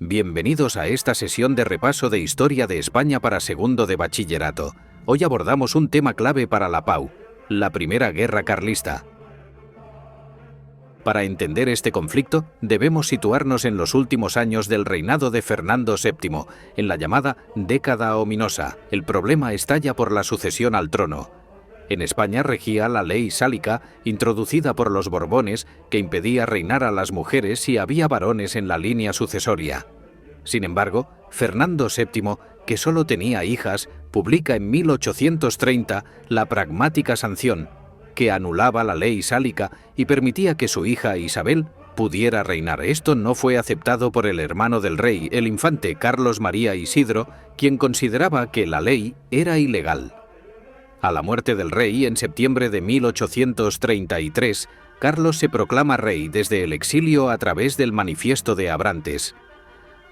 Bienvenidos a esta sesión de repaso de Historia de España para segundo de bachillerato. Hoy abordamos un tema clave para la PAU, la Primera Guerra Carlista. Para entender este conflicto, debemos situarnos en los últimos años del reinado de Fernando VII, en la llamada década ominosa. El problema estalla por la sucesión al trono. En España regía la ley sálica, introducida por los Borbones, que impedía reinar a las mujeres si había varones en la línea sucesoria. Sin embargo, Fernando VII, que solo tenía hijas, publica en 1830 la Pragmática Sanción, que anulaba la ley sálica y permitía que su hija Isabel pudiera reinar. Esto no fue aceptado por el hermano del rey, el infante Carlos María Isidro, quien consideraba que la ley era ilegal. A la muerte del rey, en septiembre de 1833, Carlos se proclama rey desde el exilio a través del Manifiesto de Abrantes.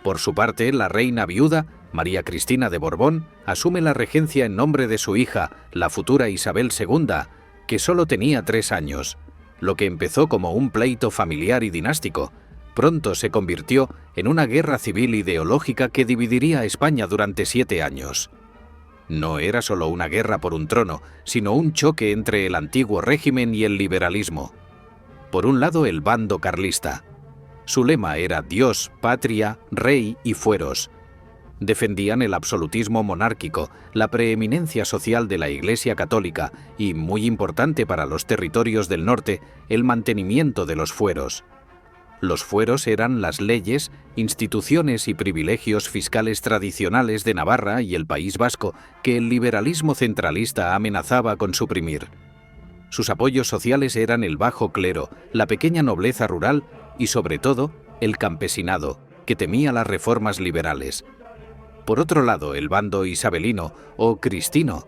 Por su parte, la reina viuda, María Cristina de Borbón, asume la regencia en nombre de su hija, la futura Isabel II, que solo tenía 3 años. Lo que empezó como un pleito familiar y dinástico, pronto se convirtió en una guerra civil ideológica que dividiría a España durante 7 años. No era solo una guerra por un trono, sino un choque entre el antiguo régimen y el liberalismo. Por un lado, el bando carlista. Su lema era Dios, patria, rey y fueros. Defendían el absolutismo monárquico, la preeminencia social de la Iglesia católica y, muy importante para los territorios del norte, el mantenimiento de los fueros. Los fueros eran las leyes, instituciones y privilegios fiscales tradicionales de Navarra y el País Vasco que el liberalismo centralista amenazaba con suprimir. Sus apoyos sociales eran el bajo clero, la pequeña nobleza rural y, sobre todo, el campesinado, que temía las reformas liberales. Por otro lado, el bando isabelino o cristino.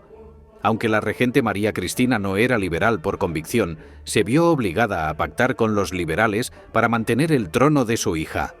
Aunque la regente María Cristina no era liberal por convicción, se vio obligada a pactar con los liberales para mantener el trono de su hija.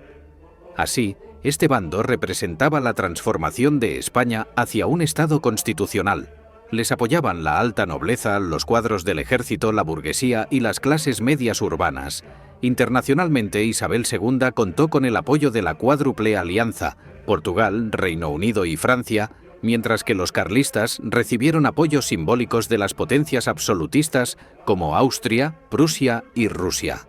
Así, este bando representaba la transformación de España hacia un Estado constitucional. Les apoyaban la alta nobleza, los cuadros del ejército, la burguesía y las clases medias urbanas. Internacionalmente, Isabel II contó con el apoyo de la Cuádruple Alianza, Portugal, Reino Unido y Francia, mientras que los carlistas recibieron apoyos simbólicos de las potencias absolutistas como Austria, Prusia y Rusia.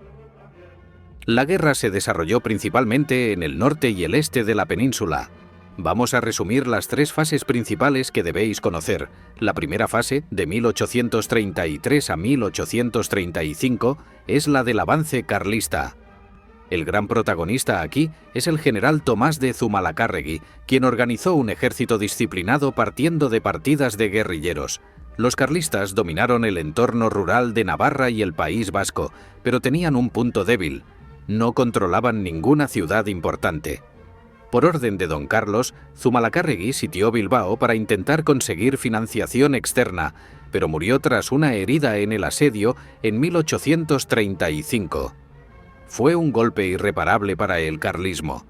La guerra se desarrolló principalmente en el norte y el este de la península. Vamos a resumir las 3 fases principales que debéis conocer. La primera fase, de 1833 a 1835, es la del avance carlista. El gran protagonista aquí es el general Tomás de Zumalacárregui, quien organizó un ejército disciplinado partiendo de partidas de guerrilleros. Los carlistas dominaron el entorno rural de Navarra y el País Vasco, pero tenían un punto débil: no controlaban ninguna ciudad importante. Por orden de don Carlos, Zumalacárregui sitió Bilbao para intentar conseguir financiación externa, pero murió tras una herida en el asedio en 1835. Fue un golpe irreparable para el carlismo.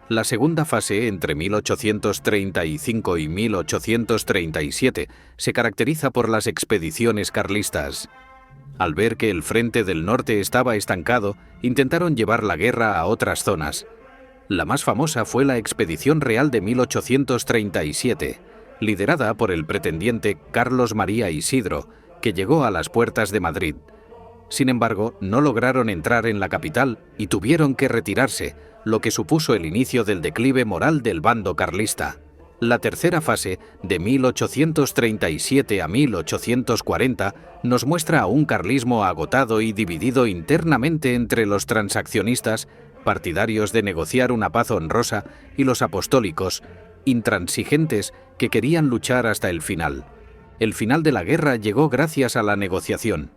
La segunda fase, entre 1835 y 1837, se caracteriza por las expediciones carlistas. Al ver que el frente del norte estaba estancado, intentaron llevar la guerra a otras zonas. La más famosa fue la Expedición Real de 1837, liderada por el pretendiente Carlos María Isidro, que llegó a las puertas de Madrid. Sin embargo, no lograron entrar en la capital y tuvieron que retirarse, lo que supuso el inicio del declive moral del bando carlista. La tercera fase, de 1837 a 1840, nos muestra a un carlismo agotado y dividido internamente entre los transaccionistas, partidarios de negociar una paz honrosa, y los apostólicos, intransigentes, que querían luchar hasta el final. El final de la guerra llegó gracias a la negociación.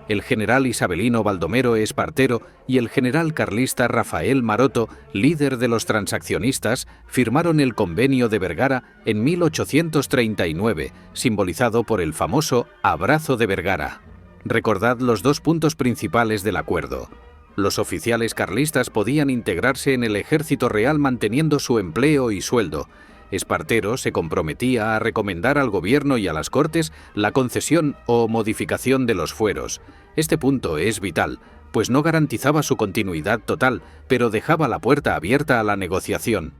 El general isabelino Baldomero Espartero y el general carlista Rafael Maroto, líder de los transaccionistas, firmaron el Convenio de Vergara en 1839, simbolizado por el famoso Abrazo de Vergara. Recordad los 2 puntos principales del acuerdo. Los oficiales carlistas podían integrarse en el ejército real manteniendo su empleo y sueldo. Espartero se comprometía a recomendar al gobierno y a las Cortes la concesión o modificación de los fueros. Este punto es vital, pues no garantizaba su continuidad total, pero dejaba la puerta abierta a la negociación.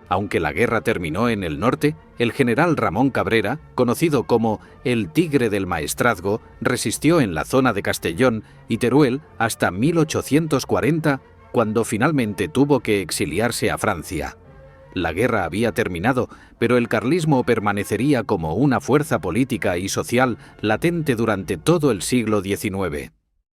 Aunque la guerra terminó en el norte, el general Ramón Cabrera, conocido como el Tigre del Maestrazgo, resistió en la zona de Castellón y Teruel hasta 1840, cuando finalmente tuvo que exiliarse a Francia. La guerra había terminado, pero el carlismo permanecería como una fuerza política y social latente durante todo el siglo XIX.